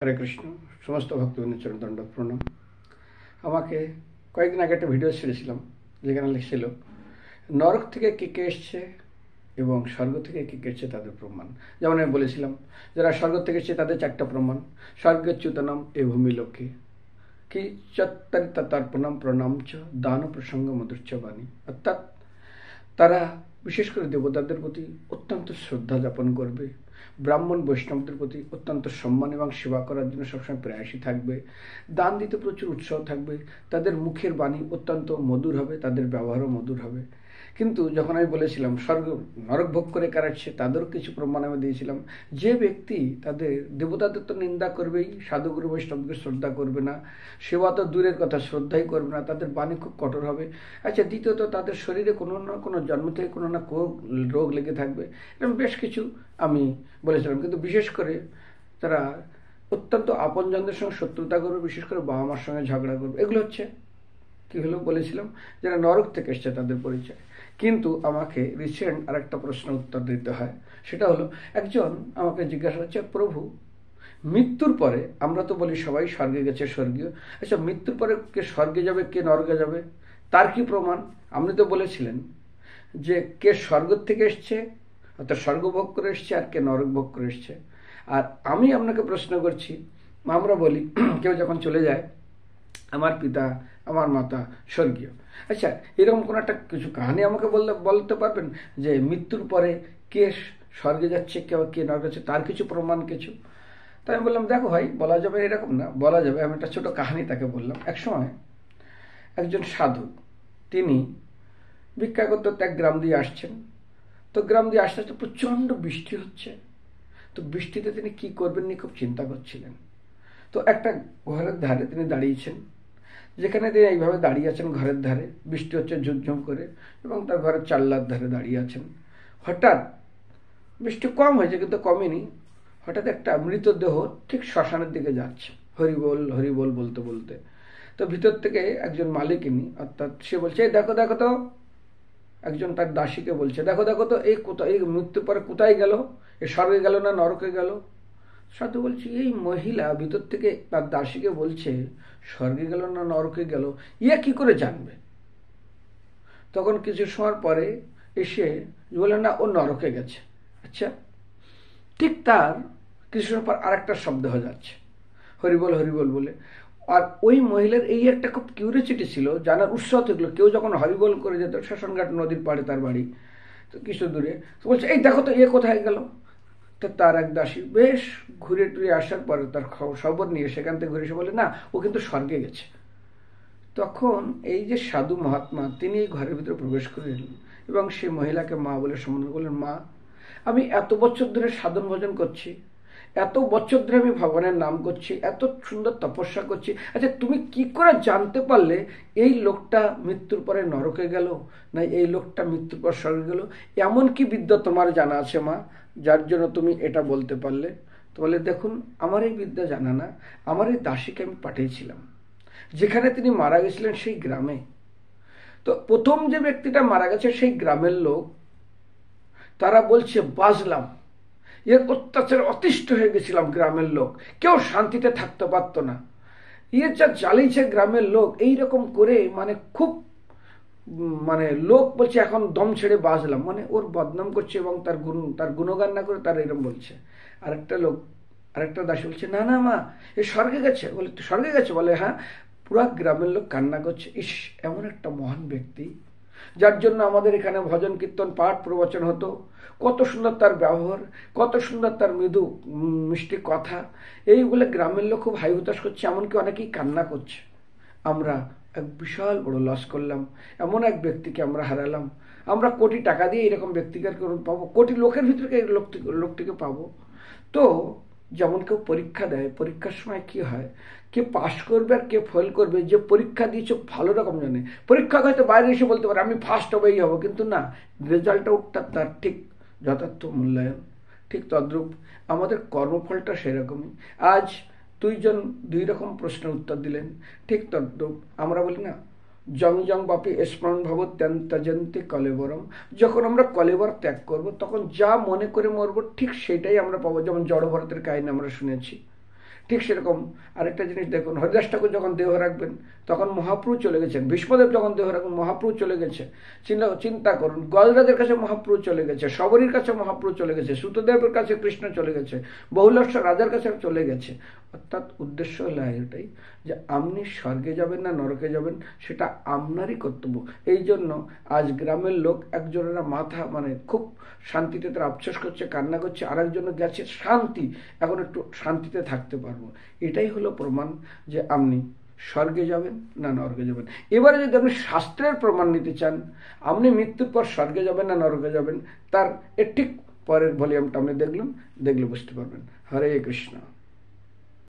হরে কৃষ্ণ। সমস্ত ভক্তবৃন্দের চরণ দণ্ডক প্রণাম। আমাকে কয়েকদিন আগে একটা ভিডিও ছেড়েছিলাম যেখানে লিখছিল নরক থেকে কে কে এসছে এবং স্বর্গ থেকে কে কে এসছে তাদের প্রমাণ। যেমন আমি বলেছিলাম যারা স্বর্গ থেকে এসছে তাদের 4টা প্রমাণ। স্বর্গের চ্যুতনম এ ভূমি লোকে কি চত্বরিতা তর্পণম প্রণাম চ দান প্রসঙ্গ মধুর্চ বাণী। অর্থাৎ তারা বিশেষ করে দেবতাদের প্রতি অত্যন্ত শ্রদ্ধা যাপন করবে, ব্রাহ্মণ বৈষ্ণবদের প্রতি অত্যন্ত সম্মান এবং সেবা করার জন্য সবসময় প্রয়াসী থাকবে, দান দিতে প্রচুর উৎসাহ থাকবে, তাদের মুখের বাণী অত্যন্ত মধুর হবে, তাদের ব্যবহারও মধুর হবে। কিন্তু যখন আমি বলেছিলাম স্বর্গ নরক ভোগ করে কাটাচ্ছে তাদেরও কিছু প্রমাণ আমি দিয়েছিলাম। যে ব্যক্তি তাদের দেবতাদের তো নিন্দা করবেই, সাধুগুরু বৈষ্ণবকে শ্রদ্ধা করবে না, সেবা তো দূরের কথা শ্রদ্ধাই করবে না, তাদের বাণী খুব কঠোর হবে। আচ্ছা, দ্বিতীয়ত তাদের শরীরে কোনো না কোনো জন্ম থেকে কোনো না কোনো রোগ লেগে থাকবে। এরকম বেশ কিছু আমি বলেছিলাম। কিন্তু বিশেষ করে তারা অত্যন্ত আপনজনদের সঙ্গে শত্রুতা করবে, বিশেষ করে বাবা মার সঙ্গে ঝগড়া করবে। এগুলো হচ্ছে কী হলো বলেছিলাম যারা নরক থেকে এসছে তাদের পরিচয়। কিন্তু আমাকে রিসেন্ট আর একটা প্রশ্ন উত্তর দিতে হয়। সেটা হলো একজন আমাকে জিজ্ঞাসা করছে, প্রভু মৃত্যুর পরে আমরা তো বলি সবাই স্বর্গে গেছে স্বর্গীয়, আচ্ছা মৃত্যুর পরে কে স্বর্গে যাবে কে নরকে যাবে তার কি প্রমাণ? আপনি তো বলেছিলেন যে কে স্বর্গ থেকে এসছে অর্থাৎ স্বর্গ ভোগ করে এসছে আর কে নরক ভোগ করে এসছে। আর আমি আপনাকে প্রশ্ন করছি, আমরা বলি কেউ যখন চলে যায় আমার পিতা আমার মাতা স্বর্গীয়, আচ্ছা এরকম কোনো একটা কিছু কাহিনী আমাকে বলতে পারবেন যে মৃত্যুর পরে কে স্বর্গে যাচ্ছে কে নরকে যাচ্ছে তার কিছু প্রমাণ কিছু? তাই আমি বললাম দেখো ভাই, বলা যাবে এরকম না, বলা যাবে। আমি একটা ছোট কাহিনী তাকে বললাম। একসময় একজন সাধু, তিনি ভিক্ষা করতে এক গ্রাম দিয়ে আসছেন। তো গ্রাম দিয়ে আসতে আসতে প্রচণ্ড বৃষ্টি হচ্ছে। তো বৃষ্টিতে তিনি কি করবেন নিয়ে খুব চিন্তা করছিলেন। তো একটা ঘরের ধারে তিনি দাঁড়িয়েছেন, যেখানে তিনি এইভাবে দাঁড়িয়ে আছেন ঘরের ধারে, বৃষ্টি হচ্ছে ঝুমঝুম করে এবং তার ঘরের জানলার ধারে দাঁড়িয়ে আছেন। হঠাৎ বৃষ্টি কম হয়েছে কিন্তু কমেনি, হঠাৎ একটা মৃতদেহ ঠিক শ্মশানের দিকে যাচ্ছে হরিবোল হরিবোল বলতে বলতে। তো ভিতর থেকে একজন মালিকিনী অর্থাৎ সে বলছে, এই দেখো দেখো তো, একজন তার দাসীকে বলছে, দেখো দেখো তো এই কোথায়, এই মৃত্যুর পরে কোথায় গেল, এ স্বর্গে গেল না নরকে গেল? সাধু বলছে, এই মহিলা ভিতর থেকে তার দাসীকে বলছে স্বর্গে গেল না নরকে গেল, ইয়ে কি করে জানবে? তখন কিছু সময় পরে এসে বললেন না ও নরকে গেছে। আচ্ছা, ঠিক তার কিছু সময় পর আরেকটা শব্দ হয়ে যাচ্ছে হরিবল হরিবল বলে। আর ওই মহিলার এই একটা খুব কিউরিয়াসিটি ছিল, জানার উৎসাহ থাকলো, কেউ যখন হরিবল করে যেত, শ্মশানঘাট নদীর পাড়ে তার বাড়ি, তো কিছু দূরে, তো বলছে এই দেখো তো এ কোথায় গেল। তো তার এক দাসী বেশ ঘুরে টুরে আসার পরে তার খবর নিয়ে সেখান থেকে ঘুরে এসে বলে, না ও কিন্তু স্বর্গে গেছে। তখন এই যে সাধু মহাত্মা তিনি এই ঘরের ভিতরে প্রবেশ করে এলেন এবং সেই মহিলাকে মা বলে সম্বোধন করলেন, মা আমি এত বছর ধরে সাধন ভজন করছি, এত বছর ধরে আমি ভগবানের নাম করছি, এত সুন্দর তপস্যা করছি, আচ্ছা তুমি কি করে জানতে পারলে এই লোকটা মৃত্যুর পরে নরকে গেল না এই লোকটা মৃত্যুর পর স্বর্গে গেল? এমন কি বিদ্যা তোমার জানা আছে মা যার জন্য তুমি এটা বলতে পারলে? তো বলে, দেখুন আমার এই বিদ্যা জানা না, আমার এই দাসীকে আমি পাঠিয়েছিলাম যেখানে তিনি মারা গেছিলেন সেই গ্রামে। তো প্রথম যে ব্যক্তিটা মারা গেছে সেই গ্রামের লোক, তারা বলছে বাজলাম, এর অত্যাচার অতিষ্ঠ হয়ে গেছিলাম, গ্রামের লোক কেউ শান্তিতে থাকতে পারতো না, ইয়ে যা জ্বালিয়েছে গ্রামের লোক, এইরকম করে মানে খুব মানে লোক বলছে এখন দম ছেড়ে বাজলাম, মানে ওর বদনাম করছে এবং তার গুণগান না করে তার এরকম বলছে। আরেকটা দাসী বলছে, না না মা এ স্বর্গে গেছে। বলে স্বর্গে গেছে? বলে হ্যাঁ। পুরা গ্রামের লোক কান্না করছে, ইস এমন একটা মহান ব্যক্তি যার জন্য আমাদের এখানে ভজন কীর্তন পাঠ প্রবচন হতো, কত সুন্দর তার ব্যবহার, কত সুন্দর তার মৃদু মিষ্টি কথা, এইগুলো গ্রামের লোক খুব হাই হুতাশ করছে, এমনকি অনেকেই কান্না করছে। আমরা এক বিশাল বড় লস করলাম, এমন এক ব্যক্তিকে আমরা হারালাম, আমরা কোটি টাকা দিয়ে এরকম ব্যক্তিকে পাবো, কোটি লোকের ভিতরে এই লোকটিকে পাবো। তো যেমন কেউ পরীক্ষা দেয়, পরীক্ষার সময় কি হয়, কে পাশ করবে আর কে ফেল করবে, যে পরীক্ষা দিয়েছে ভালো রকম জানে। পরীক্ষা হয়তো বাইরে এসে বলতে পারে আমি ফার্স্ট হবেই হবো, কিন্তু না, রেজাল্ট আউটটা তার ঠিক যথার্থ মূল্যায়ন। ঠিক তদ্রূপ আমাদের কর্মফলটা সেরকমই। আজ দুই রকম প্রশ্নের উত্তর দিলেন, ঠিক তদ্রূপ আমরা বলি না জং জং বাপি স্মরণ ভাব ত্যজন্তি কলেবরম, যখন আমরা কলেবর ত্যাগ করব তখন যা মনে করে মরবো ঠিক সেটাই আমরা পাবো। যেমন জড়ভরতের কাহিনী আমরা শুনেছি, ঠিক সেরকম আরেকটা জিনিস দেখুন, হরিদাস ঠাকুর যখন দেহ রাখবেন তখন মহাপ্রভু চলে গেছেন, ভীষ্মদেব যখন দেহ রাখবেন মহাপ্রভু চলে গেছে। চিন্তা করুন, গজরাজের কাছে মহাপ্রভু চলে গেছে, শবরীর কাছে মহাপ্রভু চলে গেছে, সুতদেবের কাছে কৃষ্ণ চলে গেছে, বহুলস্য রাজার কাছে চলে গেছে। অর্থাৎ উদ্দেশ্য হলো এটাই যে আপনি স্বর্গে যাবেন না নরকে যাবেন সেটা আপনারই কর্তব্য। এই জন্য আজ গ্রামের লোক একজনের মাথা খুব শান্তিতে তারা আফসোস করছে, কান্না করছে, আর একজনের গেছে শান্তি, এখন একটু শান্তিতে থাকতে পারবো। এটাই হলো প্রমাণ যে আপনি স্বর্গে যাবেন না নরকে যাবেন। এবারে যদি আপনি শাস্ত্রের প্রমাণ নিতে চান আপনি মৃত্যুর পর স্বর্গে যাবেন না নরকে যাবেন, তার ঠিক পরের ভলিউমটা আপনি দেখলে বুঝতে পারবেন। হরে কৃষ্ণ।